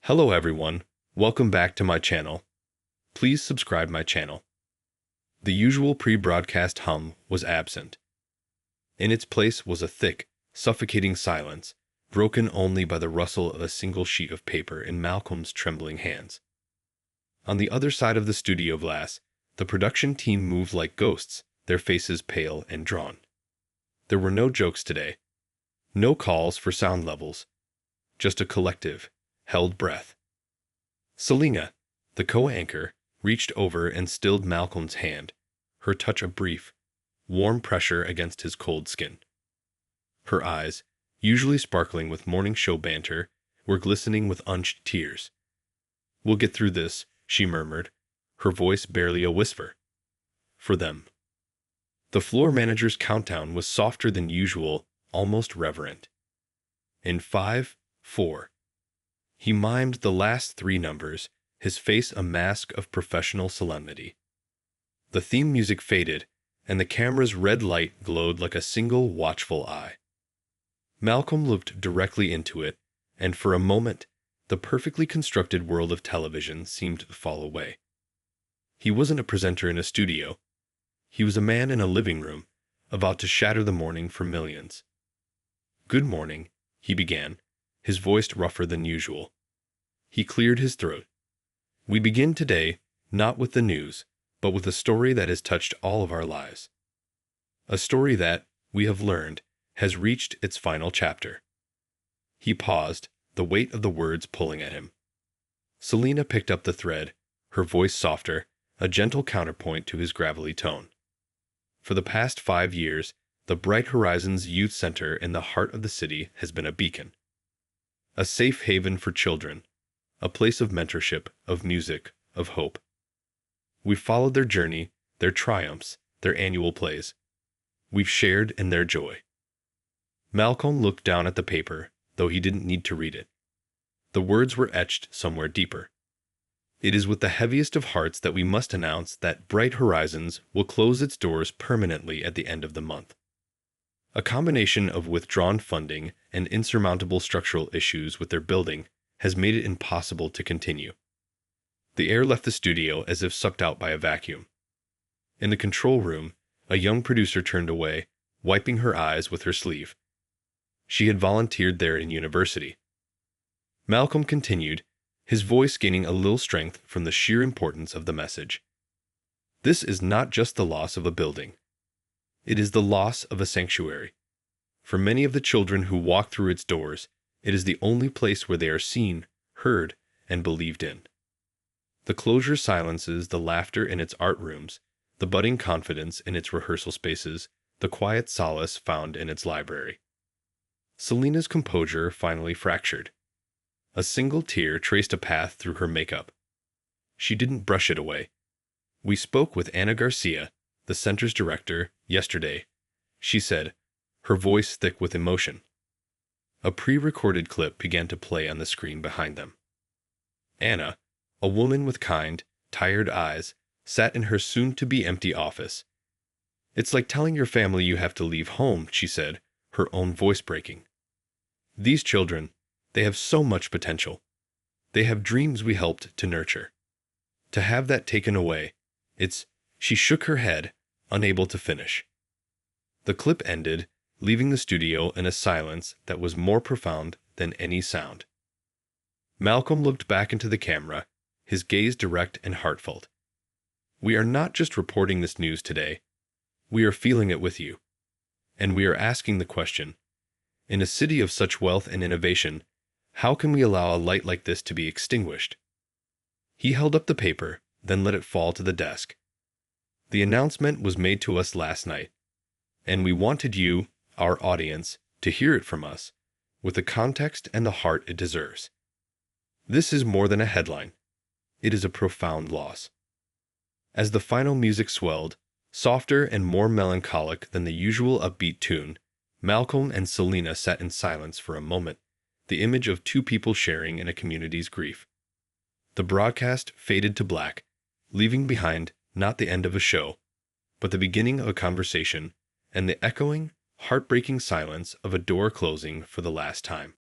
Hello everyone, welcome back to my channel. Please subscribe my channel. The usual pre-broadcast hum was absent. In its place was a thick, suffocating silence, broken only by the rustle of a single sheet of paper in Malcolm's trembling hands. On the other side of the studio glass, the production team moved like ghosts, their faces pale and drawn. There were no jokes today, no calls for sound levels, just a collective, held breath. Selena, the co-anchor, reached over and stilled Malcolm's hand, her touch a brief, warm pressure against his cold skin. Her eyes, usually sparkling with morning show banter, were glistening with unshed tears. "We'll get through this," she murmured, her voice barely a whisper. "For them." The floor manager's countdown was softer than usual, almost reverent. In 5, 4. He mimed the last 3 numbers, his face a mask of professional solemnity. The theme music faded, and the camera's red light glowed like a single watchful eye. Malcolm looked directly into it, and for a moment, the perfectly constructed world of television seemed to fall away. He wasn't a presenter in a studio. He was a man in a living room, about to shatter the morning for millions. "Good morning," he began, his voice rougher than usual. He cleared his throat. "We begin today, not with the news, but with a story that has touched all of our lives. A story that, we have learned, has reached its final chapter." He paused, the weight of the words pulling at him. Selena picked up the thread, her voice softer, a gentle counterpoint to his gravelly tone. For the past 5 years, the Bright Horizons Youth Center in the heart of the city has been a beacon. A safe haven for children, a place of mentorship, of music, of hope. We've followed their journey, their triumphs, their annual plays. We've shared in their joy. Malcolm looked down at the paper, though he didn't need to read it. The words were etched somewhere deeper. It is with the heaviest of hearts that we must announce that Bright Horizons will close its doors permanently at the end of the month. A combination of withdrawn funding and insurmountable structural issues with their building has made it impossible to continue. The air left the studio as if sucked out by a vacuum. In the control room, a young producer turned away, wiping her eyes with her sleeve. She had volunteered there in university. Malcolm continued, his voice gaining a little strength from the sheer importance of the message. "This is not just the loss of a building. It is the loss of a sanctuary. For many of the children who walk through its doors, it is the only place where they are seen, heard, and believed in. The closure silences the laughter in its art rooms, the budding confidence in its rehearsal spaces, the quiet solace found in its library." Selena's composure finally fractured. A single tear traced a path through her makeup. She didn't brush it away. "We spoke with Anna Garcia, the center's director, yesterday," she said, her voice thick with emotion. A pre-recorded clip began to play on the screen behind them. Anna, a woman with kind, tired eyes, sat in her soon-to-be empty office. "It's like telling your family you have to leave home," she said, her own voice breaking. "These children, they have so much potential. They have dreams we helped to nurture. To have that taken away, it's—" She shook her head, unable to finish. The clip ended, leaving the studio in a silence that was more profound than any sound. Malcolm looked back into the camera, his gaze direct and heartfelt. "We are not just reporting this news today. We are feeling it with you. And we are asking the question, in a city of such wealth and innovation, how can we allow a light like this to be extinguished?" He held up the paper, then let it fall to the desk. "The announcement was made to us last night, and we wanted you, our audience, to hear it from us, with the context and the heart it deserves. This is more than a headline. It is a profound loss." As the final music swelled, softer and more melancholic than the usual upbeat tune, Malcolm and Selena sat in silence for a moment, the image of 2 people sharing in a community's grief. The broadcast faded to black, leaving behind not the end of a show, but the beginning of a conversation and the echoing, heartbreaking silence of a door closing for the last time.